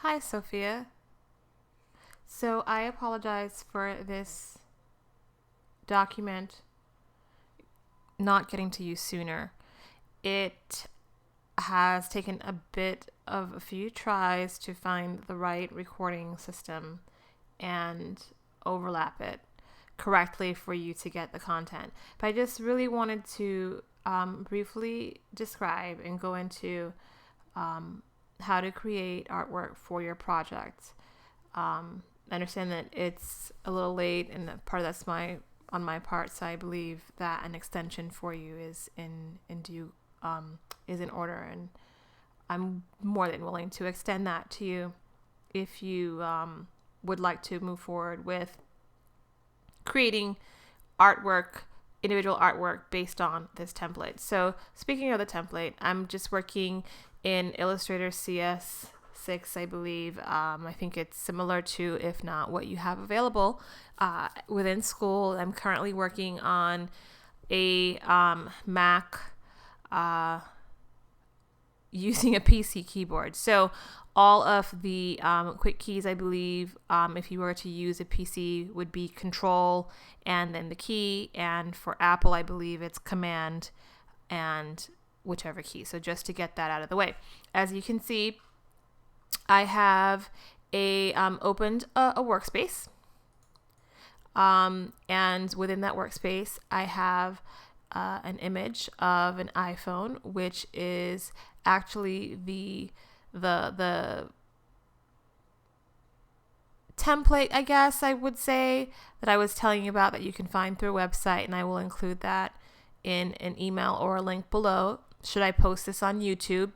Hi, Sophia. So I apologize for this document not getting to you sooner. It has taken a bit of a few tries to find the right recording system and overlap it correctly for you to get the content. But I just really wanted to briefly describe and go into how to create artwork for your project. I understand that it's a little late, and part of that's on my part. So I believe that an extension for you is is in order, and I'm more than willing to extend that to you if you would like to move forward with creating artwork, individual artwork based on this template. So speaking of the template, I'm just working in Illustrator CS6, I believe. I think it's similar to, if not what you have available within school. I'm currently working on a Mac using a PC keyboard. So all of the quick keys, I believe, if you were to use a PC, would be Control and then the key. And for Apple, I believe it's Command and whichever key. So just to get that out of the way. As you can see, I have opened a workspace. And within that workspace, I have an image of an iPhone, which is actually the template, I guess I would say, that I was telling you about, that you can find through a website, and I will include that in an email or a link below. Should I post this on YouTube,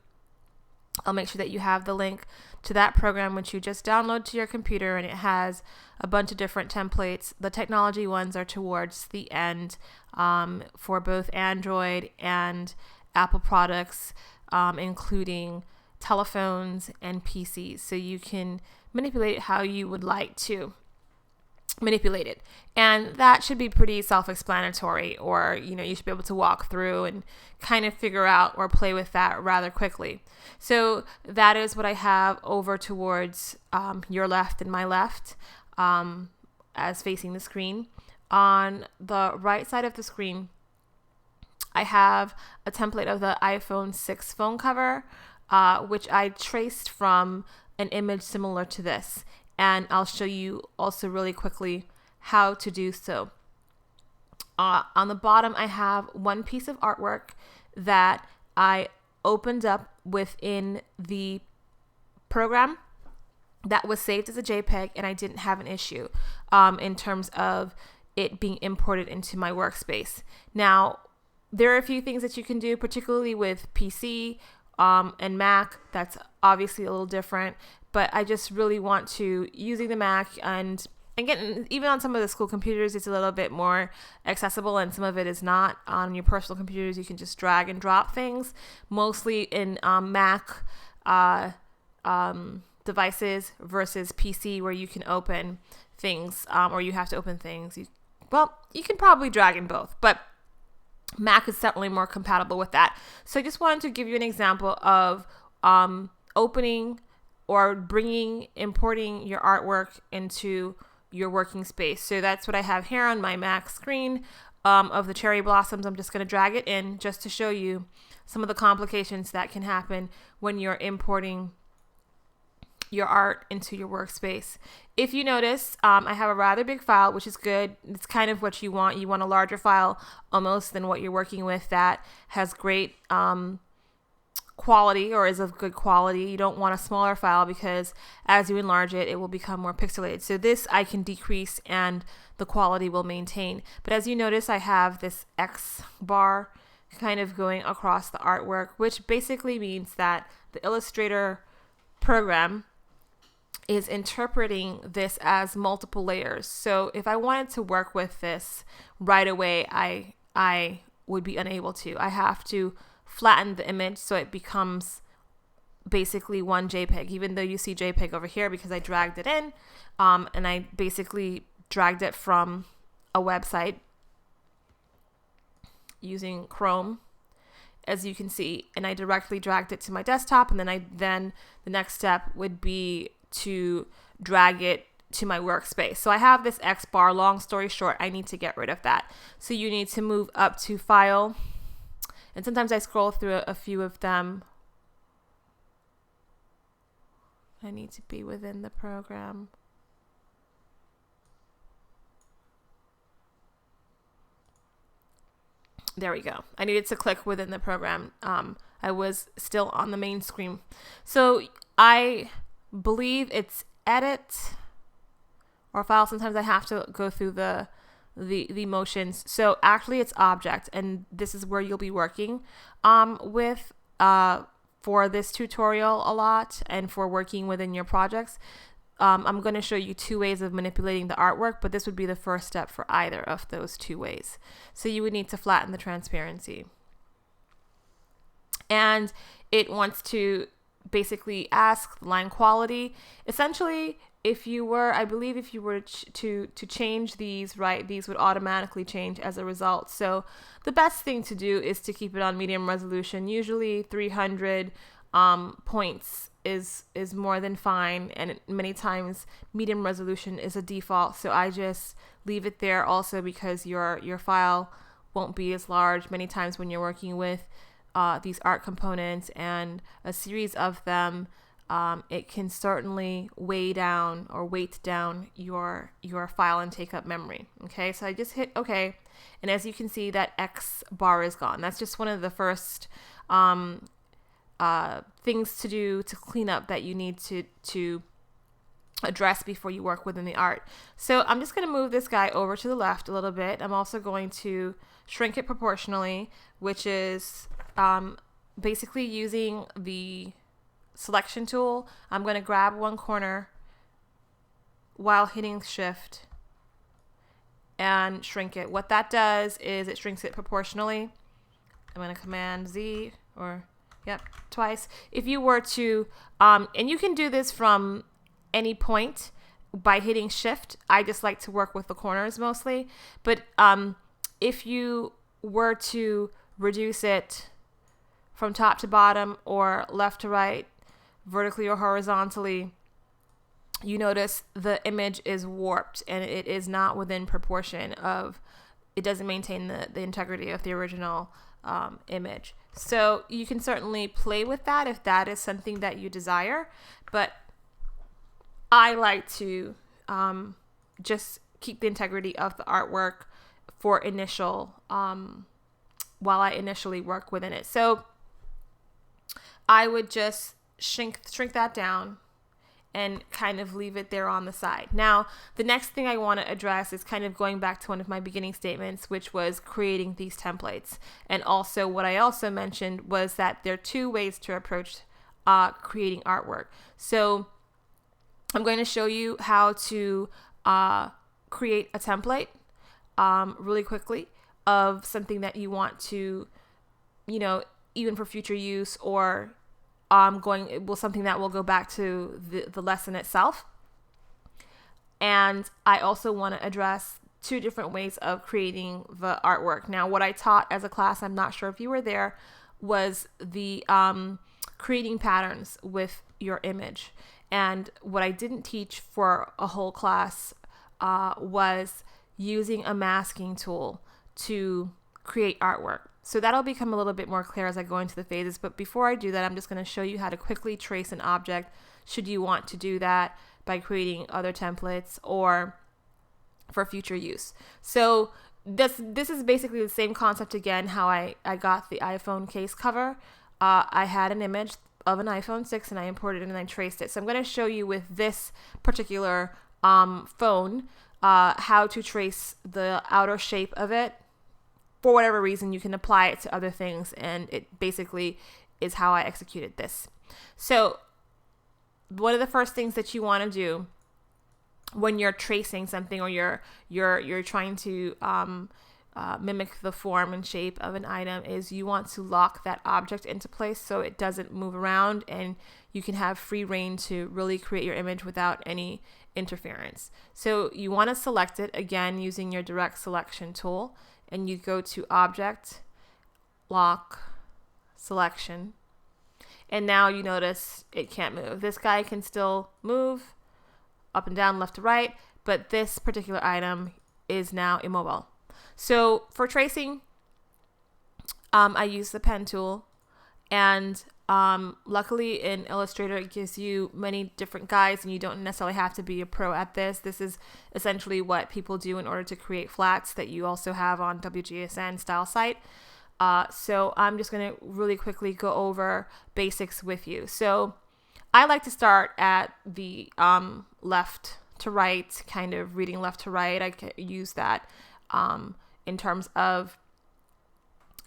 I'll make sure that you have the link to that program, which you just download to your computer, and it has a bunch of different templates. The technology ones are towards the end for both Android and Apple products, including telephones and PCs. So you can manipulate it how you would like to manipulate it. And that should be pretty self-explanatory, or, you should be able to walk through and kind of figure out or play with that rather quickly. So that is what I have over towards your left and my left as facing the screen. On the right side of the screen, I have a template of the iPhone 6 phone cover, which I traced from an image similar to this. And I'll show you also really quickly how to do so. On the bottom, I have one piece of artwork that I opened up within the program that was saved as a JPEG, and I didn't have an issue in terms of it being imported into my workspace. Now, there are a few things that you can do, particularly with PC and Mac. That's obviously a little different, but I just really want to, using the Mac, and again, even on some of the school computers, it's a little bit more accessible, and some of it is not. On your personal computers, you can just drag and drop things, mostly in Mac devices versus PC, where you can open things, or you have to open things. You can probably drag in both, but Mac is certainly more compatible with that. So I just wanted to give you an example of opening or importing your artwork into your working space. So that's what I have here on my Mac screen of the cherry blossoms. I'm just going to drag it in just to show you some of the complications that can happen when you're importing your art into your workspace. If you notice, I have a rather big file, which is good. It's kind of what you want. You want a larger file almost than what you're working with that has great quality, or is of good quality. You don't want a smaller file, because as you enlarge it, it will become more pixelated. So this I can decrease and the quality will maintain. But as you notice, I have this X bar kind of going across the artwork, which basically means that the Illustrator program is interpreting this as multiple layers. So if I wanted to work with this right away, I would be unable to. I have to flatten the image so it becomes basically one JPEG, even though you see JPEG over here because I dragged it in, and I basically dragged it from a website using Chrome, as you can see, and I directly dragged it to my desktop, and then the next step would be to drag it to my workspace. So I have this X bar. Long story short, I need to get rid of that. So you need to move up to File. And sometimes I scroll through a few of them. I need to be within the program. There we go. I needed to click within the program. I was still on the main screen. So I believe it's Edit or File. Sometimes I have to go through the motions. So actually it's Object, and this is where you'll be working with for this tutorial a lot, and for working within your projects. I'm going to show you 2 ways of manipulating the artwork, but this would be the first step for either of those 2 ways. So you would need to flatten the transparency. And it wants to basically ask line quality. Essentially, I believe if you were to change these, right, these would automatically change as a result. So the best thing to do is to keep it on medium resolution. Usually 300 points is more than fine, and many times medium resolution is a default. So I just leave it there, also because your file won't be as large. Many times when you're working with these art components and a series of them, it can certainly weight down your file and take up memory. Okay, so I just hit OK, and as you can see, that X bar is gone. That's just one of the first things to do to clean up that you need to address before you work within the art. So I'm just going to move this guy over to the left a little bit. I'm also going to shrink it proportionally, which is basically using the selection tool. I'm going to grab one corner while hitting Shift and shrink it. What that does is it shrinks it proportionally. I'm going to Command Z, or twice. If you were to, and you can do this from any point by hitting Shift. I just like to work with the corners mostly. But if you were to reduce it from top to bottom or left to right, vertically or horizontally, you notice the image is warped and it is not within proportion of, it doesn't maintain the integrity of the original image. So you can certainly play with that if that is something that you desire, but I like to just keep the integrity of the artwork for initial, while I initially work within it. So I would just shrink that down and kind of leave it there on the side. Now, the next thing I want to address is kind of going back to one of my beginning statements, which was creating these templates. And also what I also mentioned was that there are 2 ways to approach creating artwork. So I'm going to show you how to create a template really quickly of something that you want to, even for future use, or something that will go back to the lesson itself. And I also want to address 2 different ways of creating the artwork. Now, what I taught as a class, I'm not sure if you were there, was the creating patterns with your image. And what I didn't teach for a whole class was using a masking tool to create artwork. So that'll become a little bit more clear as I go into the phases. But before I do that, I'm just going to show you how to quickly trace an object, should you want to do that by creating other templates or for future use. So this is basically the same concept again, how I got the iPhone case cover. I had an image of an iPhone 6 and I imported it and I traced it. So I'm going to show you with this particular phone how to trace the outer shape of it. For whatever reason, you can apply it to other things, and it basically is how I executed this. So one of the first things that you want to do when you're tracing something, or you're trying to mimic the form and shape of an item, is you want to lock that object into place so it doesn't move around, and you can have free reign to really create your image without any interference. So you want to select it again using your direct selection tool, and you go to Object, Lock, Selection. And now you notice it can't move. This guy can still move up and down, left to right, but this particular item is now immobile. So for tracing, I use the pen tool, and luckily in Illustrator it gives you many different guides, and you don't necessarily have to be a pro at this. This is essentially what people do in order to create flats that you also have on WGSN style site. So I'm just going to really quickly go over basics with you. So I like to start at the left to right, kind of reading left to right. I can use that in terms of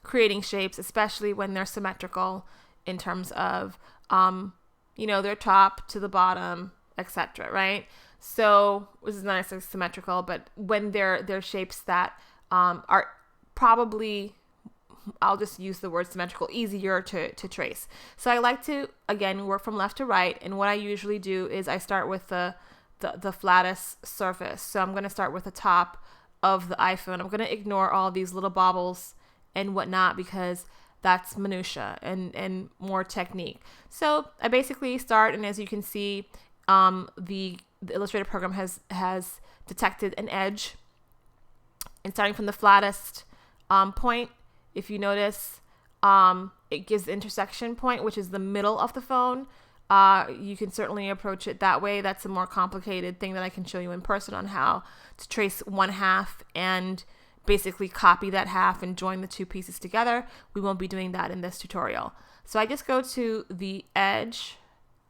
creating shapes, especially when they're symmetrical in terms of, their top to the bottom, etc. Right? So this is not necessarily symmetrical, but when they're shapes that are probably, I'll just use the word symmetrical, easier to trace. So I like to, again, work from left to right. And what I usually do is I start with the flattest surface. So I'm going to start with the top of the iPhone. I'm going to ignore all these little bobbles and whatnot because that's minutia and more technique. So I basically start, and as you can see, the Illustrator program has detected an edge. And starting from the flattest point, if you notice, it gives the intersection point, which is the middle of the phone. You can certainly approach it that way. That's a more complicated thing that I can show you in person on how to trace one half and basically copy that half and join the two pieces together. We won't be doing that in this tutorial. So I just go to the edge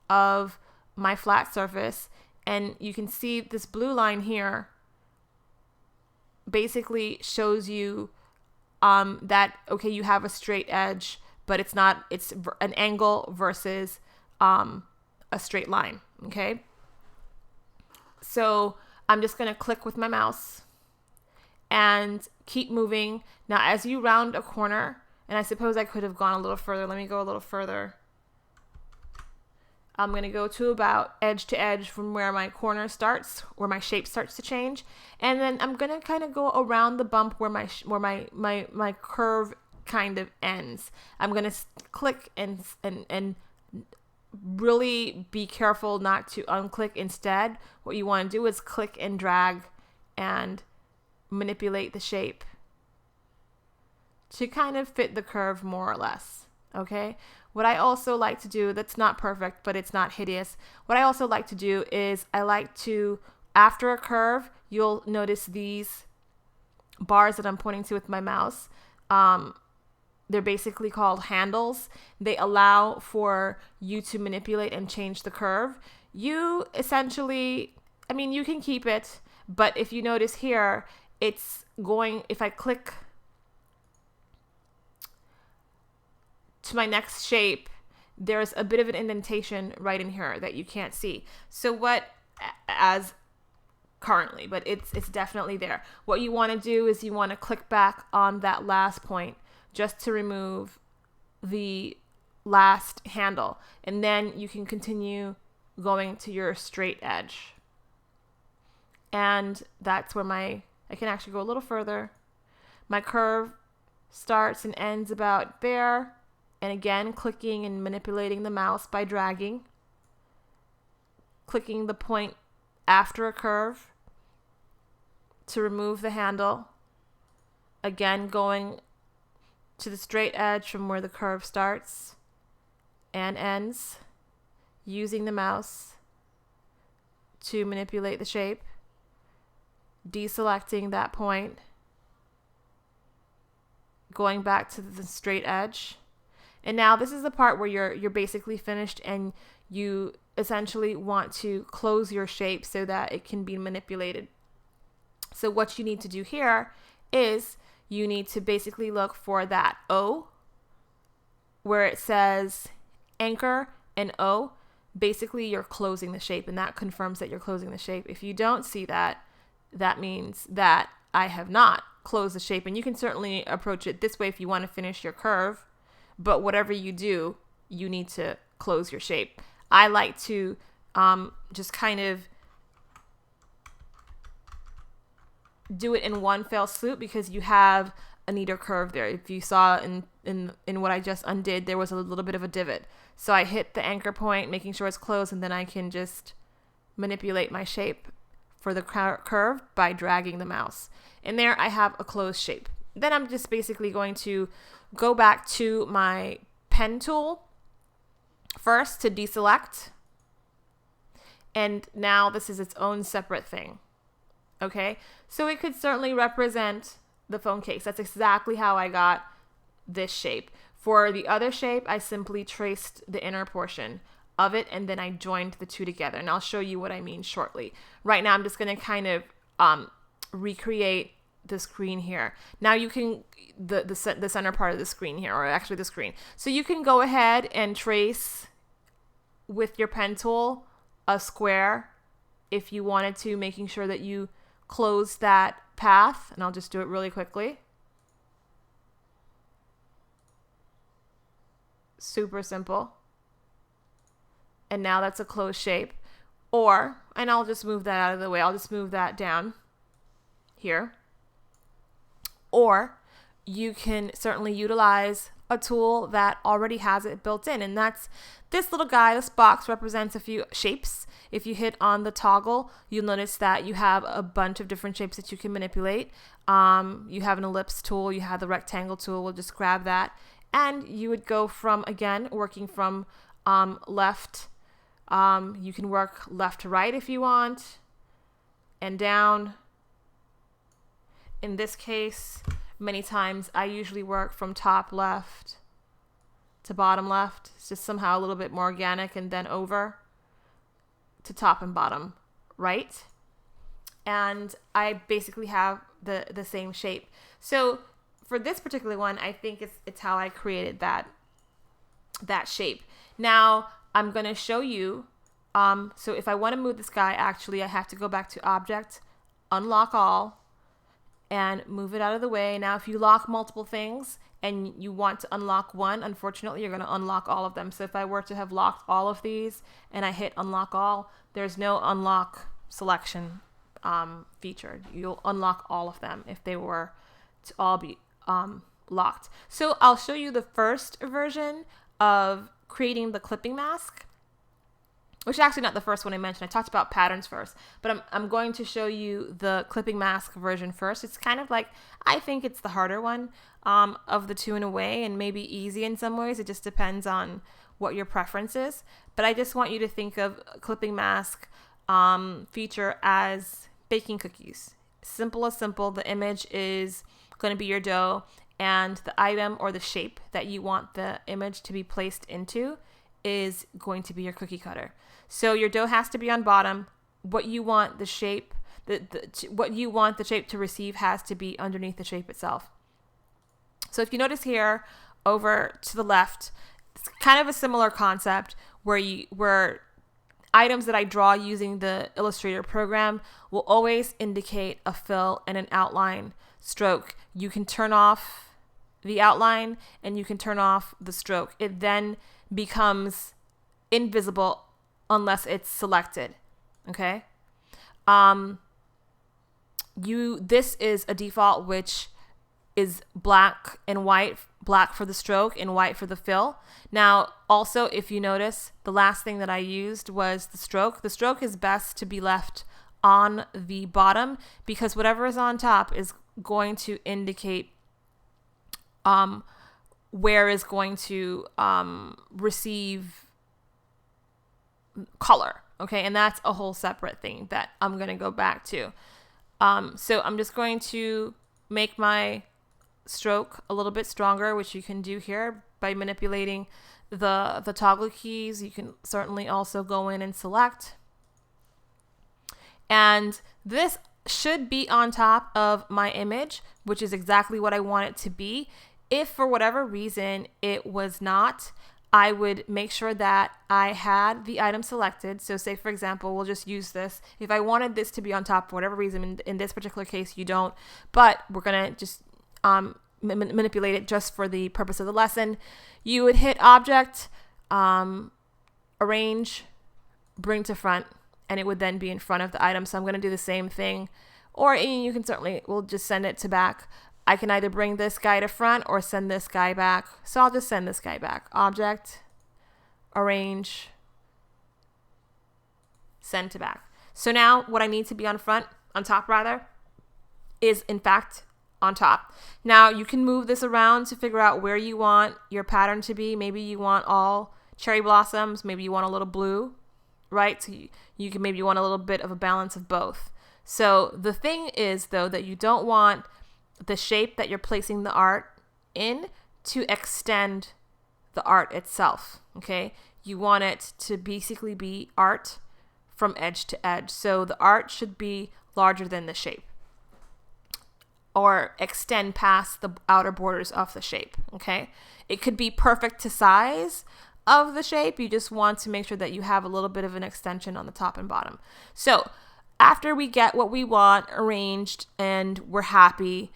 of my flat surface, and you can see this blue line here basically shows you that, okay, you have a straight edge, but it's an angle versus a straight line. Okay. So I'm just going to click with my mouse and keep moving. Now, as you round a corner, and I suppose I could have gone a little further. Let me go a little further. I'm going to go to about edge to edge from where my corner starts, where my shape starts to change. And then I'm going to kind of go around the bump where my curve kind of ends. I'm going to click and really be careful not to unclick. Instead, what you want to do is click and drag and manipulate the shape to kind of fit the curve more or less. Okay. What I also like to do, that's not perfect, but it's not hideous. What I also like to do is I like to, after a curve, you'll notice these bars that I'm pointing to with my mouse. They're basically called handles. They allow for you to manipulate and change the curve. You essentially, you can keep it, but if you notice here, it's going, if I click to my next shape, there's a bit of an indentation right in here that you can't see. So as currently, but it's definitely there. What you want to do is you want to click back on that last point just to remove the last handle, and then you can continue going to your straight edge. And that's where I can actually go a little further. My curve starts and ends about there. And again, clicking and manipulating the mouse by dragging. Clicking the point after a curve to remove the handle. Again, going to the straight edge from where the curve starts and ends. Using the mouse to manipulate the shape. Deselecting that point. Going back to the straight edge. And now this is the part where you're basically finished, and you essentially want to close your shape so that it can be manipulated. So what you need to do here is you need to basically look for that O where it says anchor and O. Basically, you're closing the shape, and that confirms that you're closing the shape. If you don't see that, that means that I have not closed the shape. And you can certainly approach it this way if you want to finish your curve. But whatever you do, you need to close your shape. I like to just kind of do it in one fell swoop because you have a neater curve there. If you saw in what I just undid, there was a little bit of a divot. So I hit the anchor point, making sure it's closed, and then I can just manipulate my shape for the curve by dragging the mouse. And there I have a closed shape. Then I'm just basically going to go back to my pen tool first to deselect. And now this is its own separate thing. Okay, so it could certainly represent the phone case. That's exactly how I got this shape. For the other shape, I simply traced the inner portion of it and then I joined the two together. And I'll show you what I mean shortly. Right now, I'm just going to kind of recreate the screen here. Now you can, the center part of the screen here, or actually the screen. So you can go ahead and trace with your pen tool a square if you wanted to, making sure that you close that path. And I'll just do it really quickly. Super simple. And now that's a closed shape. Or, and I'll just move that out of the way. I'll just move that down here. Or you can certainly utilize a tool that already has it built in. And that's this little guy. This box represents a few shapes. If you hit on the toggle, you'll notice that you have a bunch of different shapes that you can manipulate. You have an ellipse tool. You have the rectangle tool. We'll just grab that. And you would go from, again, working from left. You can work left to right if you want, and down. In this case, many times I usually work from top left to bottom left. It's just somehow a little bit more organic, and then over to top and bottom right. And I basically have the same shape. So for this particular one, I think it's how I created that shape. Now I'm going to show you. So if I want to move this guy, actually, I have to go back to Object, Unlock All, and move it out of the way. Now, if you lock multiple things and you want to unlock one, unfortunately, you're going to unlock all of them. So if I were to have locked all of these and I hit Unlock All, there's no unlock selection feature. You'll unlock all of them if they were to all be locked. So I'll show you the first version of creating the clipping mask, which is actually not the first one I mentioned. I talked about patterns first, but I'm going to show you the clipping mask version first. It's kind of like, I think it's the harder one of the two in a way, and maybe easy in some ways. It just depends on what your preference is. But I just want you to think of clipping mask feature as baking cookies. Simple as simple. The image is going to be your dough, and the item or the shape that you want the image to be placed into is going to be your cookie cutter. So your dough has to be on bottom. What you want the shape, what you want the shape to receive has to be underneath the shape itself. So if you notice here over to the left, it's kind of a similar concept where items that I draw using the Illustrator program will always indicate a fill and an outline stroke. You can turn off the outline and you can turn off the stroke. It then becomes invisible unless it's selected. Okay. This is a default, which is black and white, black for the stroke and white for the fill. Now, also, if you notice, the last thing that I used was the stroke. The stroke is best to be left on the bottom because whatever is on top is going to indicate where is going to receive color. Okay, and that's a whole separate thing that I'm going to go back to. So I'm just going to make my stroke a little bit stronger, which you can do here by manipulating the toggle keys. You can certainly also go in and select. And this should be on top of my image, which is exactly what I want it to be. If for whatever reason it was not, I would make sure that I had the item selected. So say, for example, we'll just use this. If I wanted this to be on top for whatever reason, in this particular case, you don't, but we're going to just manipulate it just for the purpose of the lesson. You would hit Object, Arrange, Bring to Front, and it would then be in front of the item. So I'm going to do the same thing. Or you can certainly, we'll just send it to back. I can either bring this guy to front or send this guy back. So I'll just send this guy back. Object, arrange, send to back. So now what I need to be on top rather, is in fact on top. Now you can move this around to figure out where you want your pattern to be. Maybe you want all cherry blossoms. Maybe you want a little blue, right? So you can maybe want a little bit of a balance of both. So the thing is though that you don't want the shape that you're placing the art in to extend the art itself, okay? You want it to basically be art from edge to edge. So the art should be larger than the shape or extend past the outer borders of the shape, okay? It could be perfect to size of the shape. You just want to make sure that you have a little bit of an extension on the top and bottom. So after we get what we want arranged and we're happy,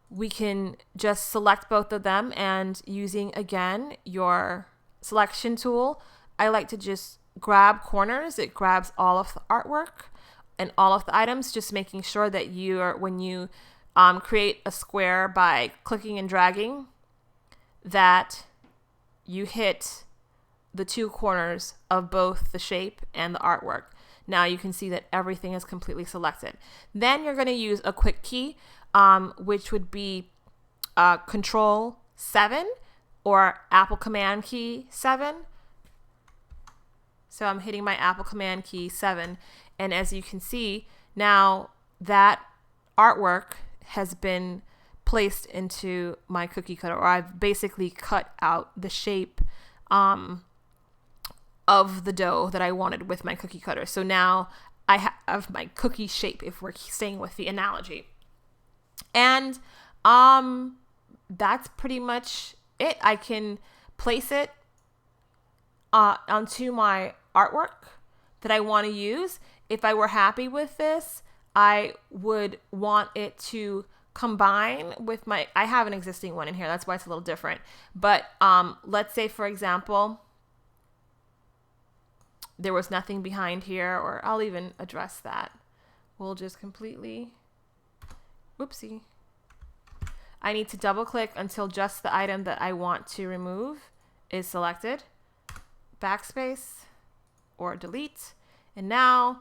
we can just select both of them, and using again your selection tool, I like to just grab corners. It grabs all of the artwork and all of the items, just making sure that when you create a square by clicking and dragging, that you hit the two corners of both the shape and the artwork. Now you can see that everything is completely selected. Then you're going to use a quick key, which would be Control 7 or Apple Command key 7. So I'm hitting my Apple Command key 7. And as you can see, now that artwork has been placed into my cookie cutter, or I've basically cut out the shape of the dough that I wanted with my cookie cutter. So now I have my cookie shape, if we're staying with the analogy. And that's pretty much it. I can place it onto my artwork that I want to use. If I were happy with this, I would want it to combine with I have an existing one in here. That's why it's a little different. But let's say, for example, there was nothing behind here, or I'll even address that. We'll just completely, whoopsie. I need to double click until just the item that I want to remove is selected. Backspace or delete. And now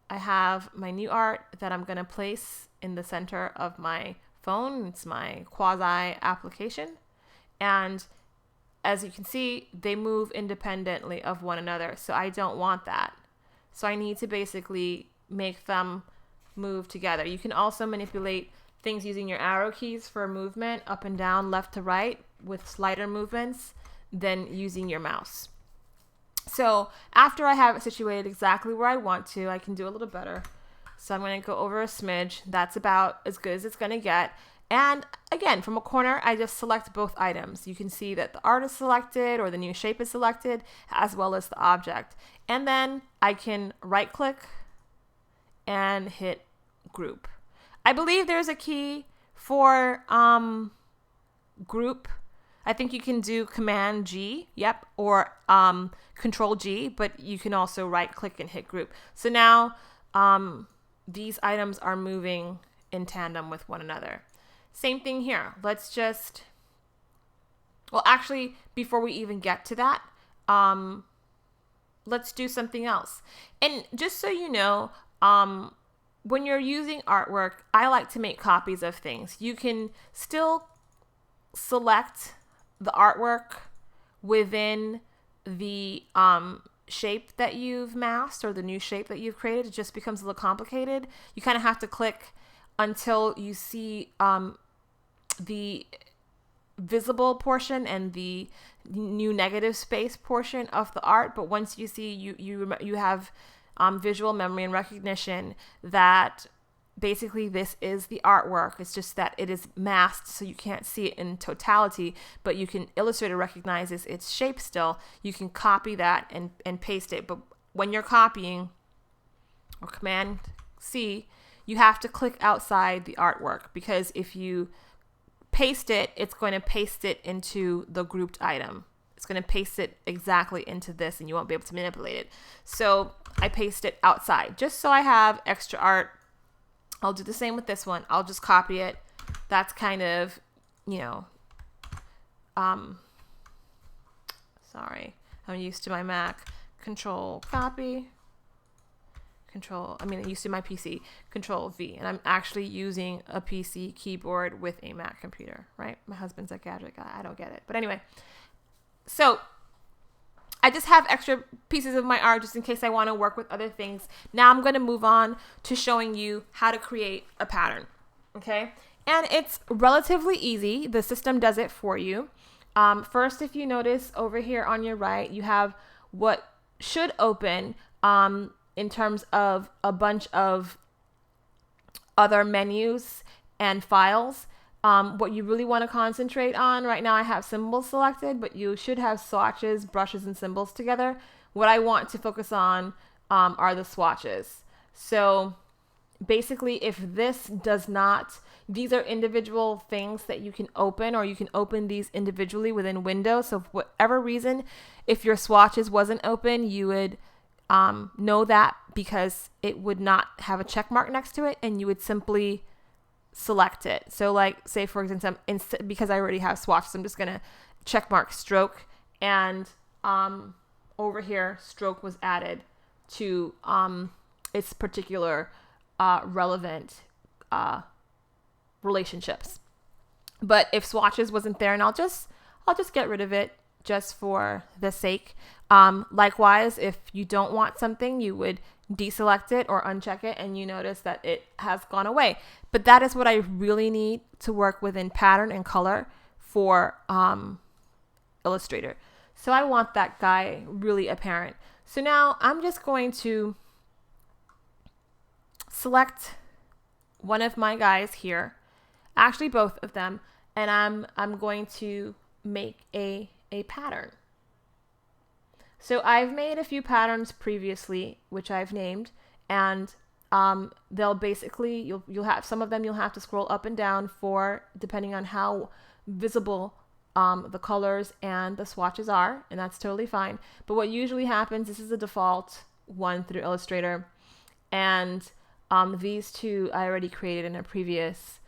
I have my new art that I'm going to place in the center of my phone. It's my quasi application. And as you can see, they move independently of one another. So I don't want that. So I need to basically make them move together. You can also manipulate things using your arrow keys for movement up and down, left to right, with slider movements than using your mouse. So after I have it situated exactly where I want to, I can do a little better. So I'm going to go over a smidge. That's about as good as it's going to get. And again, from a corner, I just select both items. You can see that the art is selected, or the new shape is selected, as well as the object. And then I can right click and hit group. I believe there's a key for group. I think you can do Command G, yep, or Control G, but you can also right click and hit group. So now these items are moving in tandem with one another. Same thing here. Let's just, well, actually, before we even get to that, let's do something else. And just so you know, when you're using artwork, I like to make copies of things. You can still select the artwork within the shape that you've masked, or the new shape that you've created. It just becomes a little complicated. You kind of have to click until you see the visible portion and the new negative space portion of the art. But once you see, you have visual memory and recognition that basically this is the artwork. It's just that it is masked, so you can't see it in totality, but you can, Illustrator recognizes its shape still. You can copy that and paste it. But when you're copying, or Command C, you have to click outside the artwork, because if you paste it, it's going to paste it into the grouped item. It's going to paste it exactly into this, and you won't be able to manipulate it. So I paste it outside just so I have extra art. I'll do the same with this one. I'll just copy it, that's kind of, sorry, I'm used to my Mac. Control copy. Used to my PC, Control V, and I'm actually using a PC keyboard with a Mac computer, right? My husband's a gadget guy. I don't get it. But anyway, so I just have extra pieces of my art just in case I want to work with other things. Now I'm going to move on to showing you how to create a pattern, okay? And it's relatively easy. The system does it for you. First, if you notice over here on your right, you have what should open in terms of a bunch of other menus and files. What you really want to concentrate on right now, I have symbols selected, but you should have swatches, brushes, and symbols together. What I want to focus on are the swatches. So basically, if this does not, these are individual things that you can open, or you can open these individually within Windows. So for whatever reason, if your swatches wasn't open, you would know that, because it would not have a check mark next to it, and you would simply select it. So like, say for example, because I already have swatches, I'm just going to check mark stroke, and over here, stroke was added to its particular relevant relationships. But if swatches wasn't there, and I'll just get rid of it just for the sake. Likewise, if you don't want something, you would deselect it or uncheck it, and you notice that it has gone away. But that is what I really need to work within pattern and color for Illustrator. So I want that guy really apparent. So now I'm just going to select one of my guys here, actually both of them, and I'm going to make a pattern. So I've made a few patterns previously, which I've named, and they'll basically, you'll have some of them you'll have to scroll up and down for, depending on how visible the colors and the swatches are, and that's totally fine. But what usually happens, this is the default one through Illustrator, and these two I already created in a previous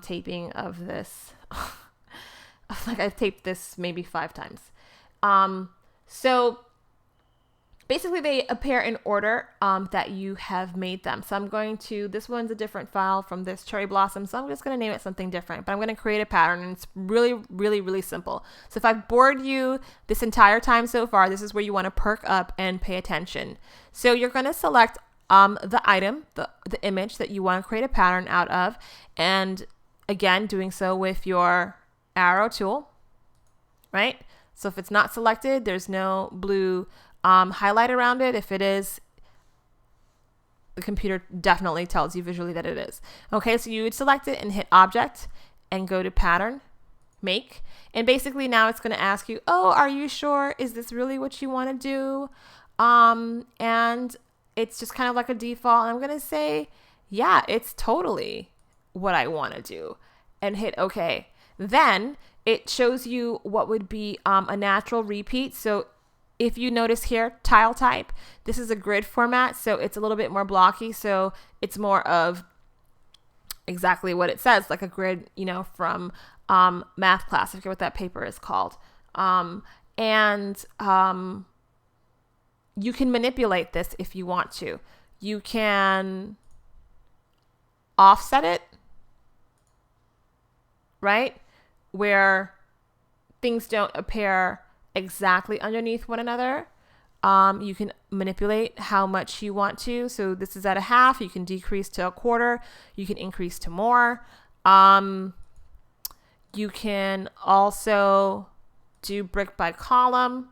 taping of this. Like, I've taped this maybe 5 times. So basically they appear in order that you have made them. So I'm going to, this one's a different file from this cherry blossom, so I'm just going to name it something different, but I'm going to create a pattern, and it's really, really, really simple. So if I've bored you this entire time so far, this is where you want to perk up and pay attention. So you're going to select the item, the image that you want to create a pattern out of, and again, doing so with your arrow tool, right? So if it's not selected, there's no blue highlight around it. If it is, the computer definitely tells you visually that it is. Okay, so you would select it and hit Object and go to Pattern, Make. And basically now it's going to ask you, oh, are you sure? Is this really what you want to do? And it's just kind of like a default. I'm going to say, yeah, it's totally what I want to do, and hit OK. Then it shows you what would be a natural repeat. So if you notice here, tile type, this is a grid format, so it's a little bit more blocky. So it's more of exactly what it says, like a grid, from math class. I forget what that paper is called. And you can manipulate this if you want to. You can offset it, right? Where things don't appear exactly underneath one another. You can manipulate how much you want to. So this is at 1/2. You can decrease to 1/4. You can increase to more. You can also do brick by column,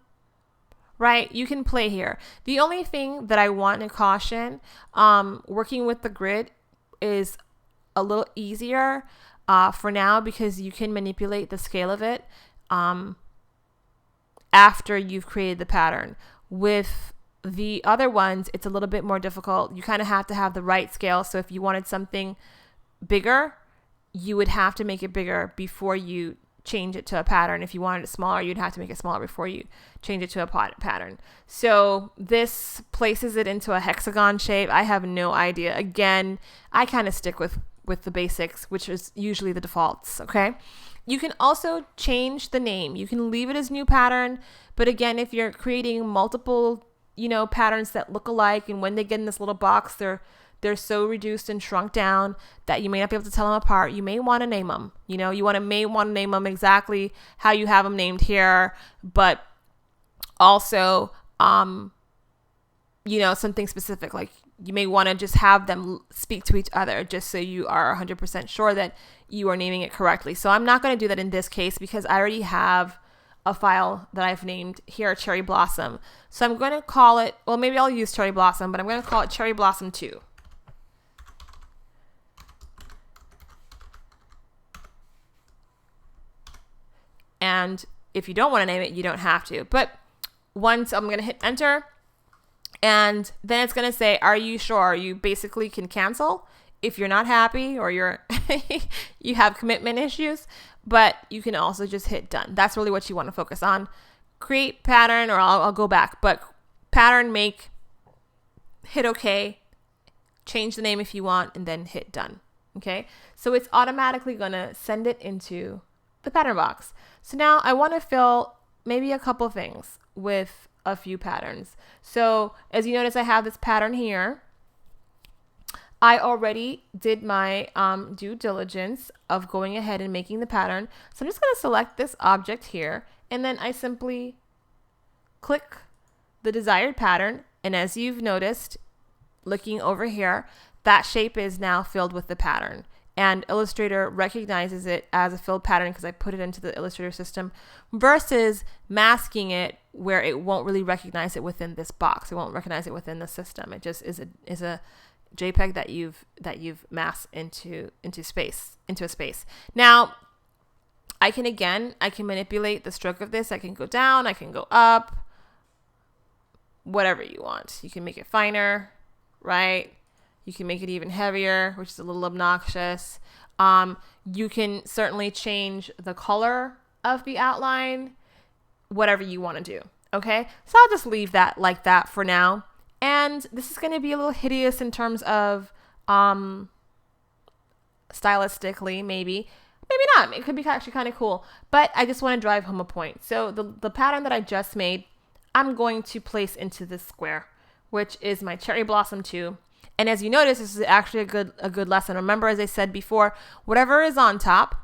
right? You can play here. The only thing that I want to caution, working with the grid is a little easier for now, because you can manipulate the scale of it after you've created the pattern. With the other ones, it's a little bit more difficult. You kind of have to have the right scale. So if you wanted something bigger, you would have to make it bigger before you change it to a pattern. If you wanted it smaller, you'd have to make it smaller before you change it to a pattern. So this places it into a hexagon shape. I have no idea. Again, I kind of stick with with the basics, which is usually the defaults. Okay. You can also change the name. You can leave it as new pattern. But again, if you're creating multiple, patterns that look alike, and when they get in this little box, they're so reduced and shrunk down that you may not be able to tell them apart. You may want to name them. You may want to name them exactly how you have them named here, but also, something specific, like you may want to just have them speak to each other just so you are 100% sure that you are naming it correctly. So I'm not going to do that in this case because I already have a file that I've named here, Cherry Blossom. So I'm going to call it, well, maybe I'll use Cherry Blossom, but I'm going to call it Cherry Blossom 2. And if you don't want to name it, you don't have to. But once I'm going to hit enter, and then it's going to say, are you sure? You basically can cancel if you're not happy or you have commitment issues, but you can also just hit done. That's really what you want to focus on. Create pattern, or I'll go back, but pattern, make, hit OK, change the name if you want, and then hit done. Okay. So it's automatically going to send it into the pattern box. So now I want to fill maybe a couple things with a few patterns. So as you notice, I have this pattern here. I already did my due diligence of going ahead and making the pattern. So I'm just going to select this object here, and then I simply click the desired pattern. And as you've noticed, looking over here, that shape is now filled with the pattern. And Illustrator recognizes it as a filled pattern because I put it into the Illustrator system, versus masking it where it won't really recognize it within this box. It won't recognize it within the system. It just is a JPEG that you've masked into a space. Now, I can manipulate the stroke of this. I can go down, I can go up, whatever you want. You can make it finer, right? You can make it even heavier, which is a little obnoxious. You can certainly change the color of the outline, whatever you want to do. Okay, so I'll just leave that like that for now. And this is going to be a little hideous in terms of stylistically, maybe not. It could be actually kind of cool, but I just want to drive home a point. So the pattern that I just made, I'm going to place into this square, which is my Cherry Blossom 2. And as you notice, this is actually a good lesson. Remember, as I said before, whatever is on top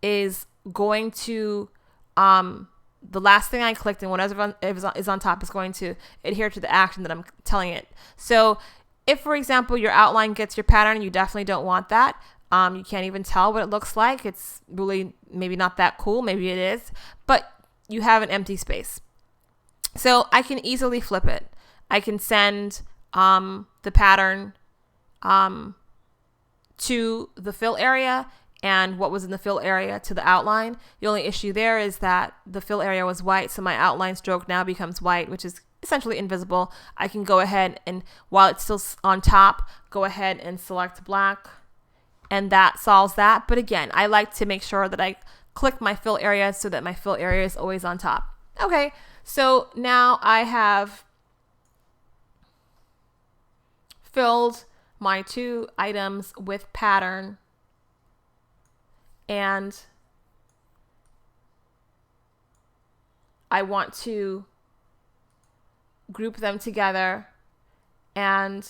is going to, the last thing I clicked and whatever is on top is going to adhere to the action that I'm telling it. So if, for example, your outline gets your pattern, you definitely don't want that. You can't even tell what it looks like. It's really maybe not that cool. Maybe it is, but you have an empty space. So I can easily flip it. I can send the pattern to the fill area, and what was in the fill area to the outline. The only issue there is that the fill area was white, so my outline stroke now becomes white, which is essentially invisible. I can go ahead and, while it's still on top, go ahead and select black, and that solves that. But again, I like to make sure that I click my fill area so that my fill area is always on top. Okay, so now I have filled my two items with pattern, and I want to group them together, and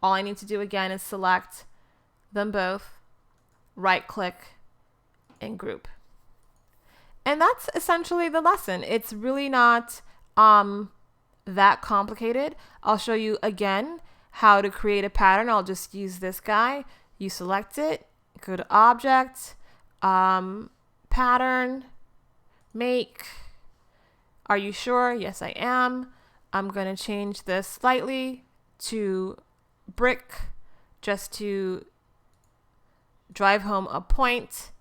all I need to do again is select them both, right click, and group. And that's essentially the lesson. It's really not that complicated. I'll show you again how to create a pattern. I'll just use this guy. You select it, go to object, pattern, make. Are you sure? Yes, I am. I'm going to change this slightly to brick just to drive home a point.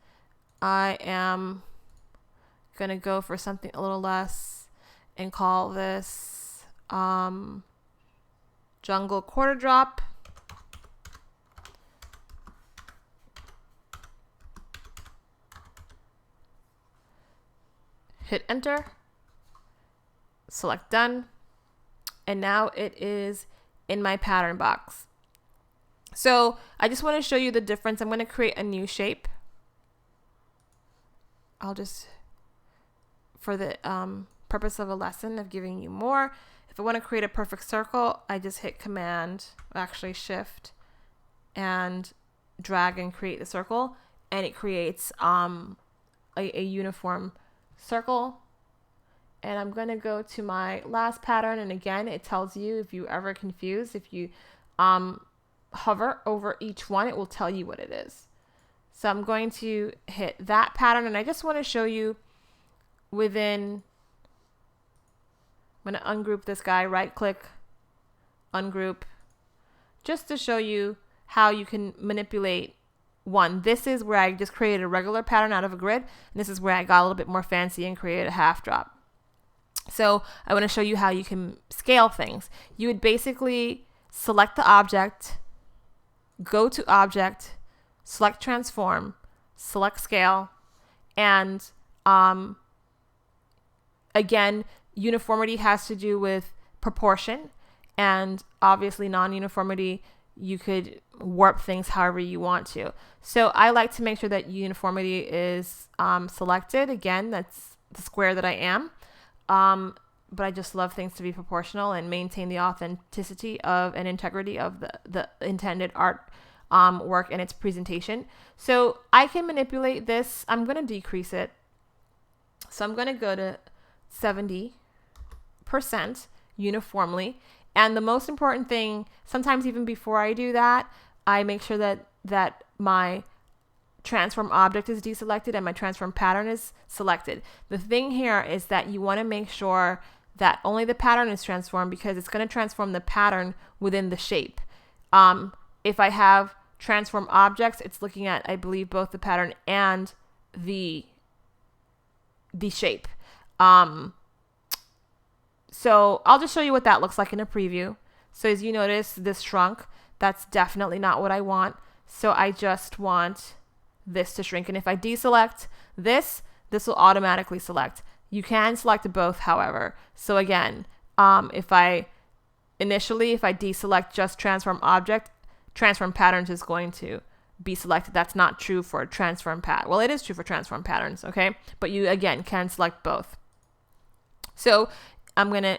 I am going to go for something a little less and call this Jungle Quarter Drop. Hit enter, select done, and now it is in my pattern box. So I just want to show you the difference. I'm going to create a new shape. I'll just, for the purpose of a lesson of giving you more, if I want to create a perfect circle, I just hit Command, actually Shift, and drag and create the circle, and it creates a uniform circle. And I'm going to go to my last pattern, and again, it tells you if you ever confused, if you hover over each one, it will tell you what it is. So I'm going to hit that pattern, and I just want to show you within, I'm going to ungroup this guy, right click, ungroup, just to show you how you can manipulate one. This is where I just created a regular pattern out of a grid, and this is where I got a little bit more fancy and created a half drop. So I want to show you how you can scale things. You would basically select the object, go to object, select transform, select scale, and again, uniformity has to do with proportion, and obviously non-uniformity, you could warp things however you want to. So I like to make sure that uniformity is selected. Again, that's the square that I am. But I just love things to be proportional and maintain the authenticity of and integrity of the intended art work and its presentation. So I can manipulate this. I'm going to decrease it. So I'm going to go to 70% uniformly. And the most important thing, sometimes even before I do that, I make sure that my transform object is deselected and my transform pattern is selected. The thing here is that you want to make sure that only the pattern is transformed, because it's going to transform the pattern within the shape. If I have transform objects, it's looking at, I believe, both the pattern and the shape. So I'll just show you what that looks like in a preview. So as you notice, this shrunk. That's definitely not what I want. So I just want this to shrink. And if I deselect this will automatically select. You can select both, however. So again, if I deselect just transform object, transform patterns is going to be selected. That's not true for transform pattern. Well, it is true for transform patterns, okay? But you, again, can select both. So I'm going to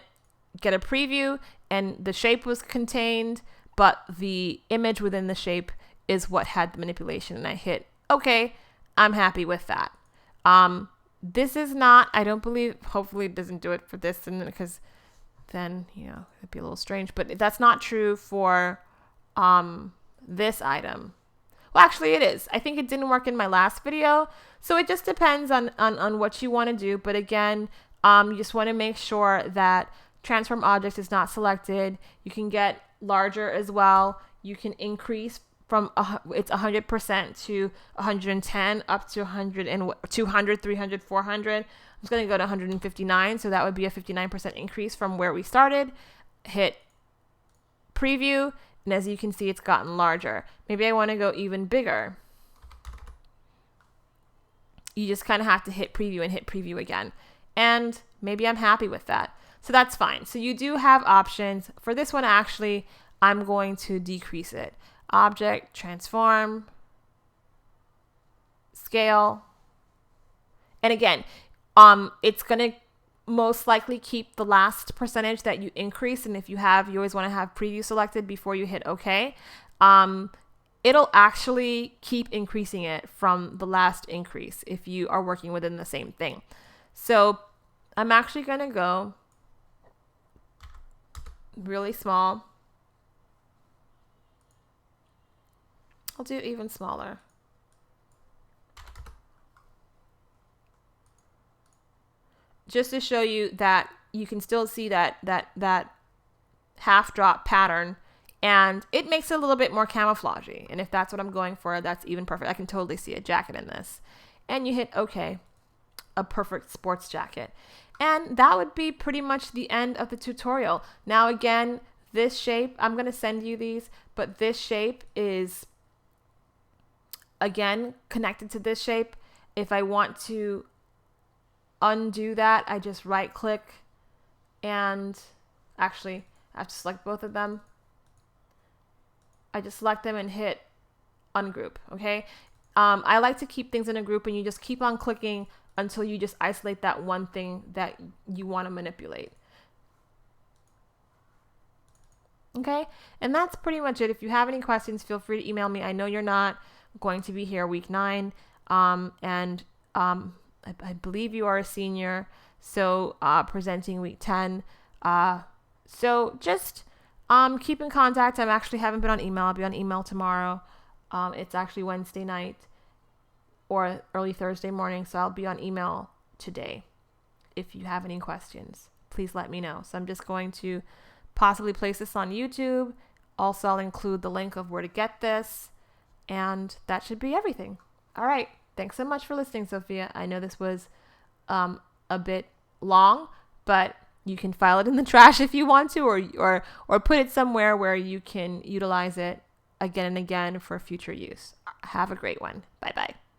get a preview, and the shape was contained, but the image within the shape is what had the manipulation. And I hit okay. I'm happy with that. This is not, I don't believe, hopefully it doesn't do it for this, and because then, it'd be a little strange, but that's not true for this item. Well, actually it is. I think it didn't work in my last video. So it just depends on what you want to do. But again, you just want to make sure that transform object is not selected. You can get larger as well. You can increase from it's 100% to 110 up to 100 and 200, 300, 400. I'm just going to go to 159. So that would be a 59% increase from where we started. Hit preview. And as you can see, it's gotten larger. Maybe I want to go even bigger. You just kind of have to hit preview and hit preview again. And maybe I'm happy with that. So that's fine. So you do have options. For this one, actually, I'm going to decrease it. Object, transform, scale. And again, it's going to most likely keep the last percentage that you increase. And if you always want to have preview selected before you hit OK. It'll actually keep increasing it from the last increase if you are working within the same thing. So I'm actually going to go really small. I'll do even smaller. Just to show you that you can still see that half drop pattern, and it makes it a little bit more camouflagey. And if that's what I'm going for, that's even perfect. I can totally see a jacket in this. And you hit OK, a perfect sports jacket. And that would be pretty much the end of the tutorial. Now again, this shape, I'm going to send you these, but this shape is again connected to this shape. If I want to undo that, I just right click, and actually I have to select both of them. I just select them and hit ungroup. Okay. I like to keep things in a group, and you just keep on clicking until you just isolate that one thing that you want to manipulate. Okay. And that's pretty much it. If you have any questions, feel free to email me. I know you're not going to be here week 9. I believe you are a senior. So, presenting week 10. So just, keep in contact. I actually haven't been on email. I'll be on email tomorrow. It's actually Wednesday night or early Thursday morning. So I'll be on email today. If you have any questions, please let me know. So I'm just going to possibly place this on YouTube. Also, I'll include the link of where to get this, and that should be everything. All right. Thanks so much for listening, Sophia. I know this was a bit long, but you can file it in the trash if you want to, or put it somewhere where you can utilize it again and again for future use. Have a great one. Bye-bye.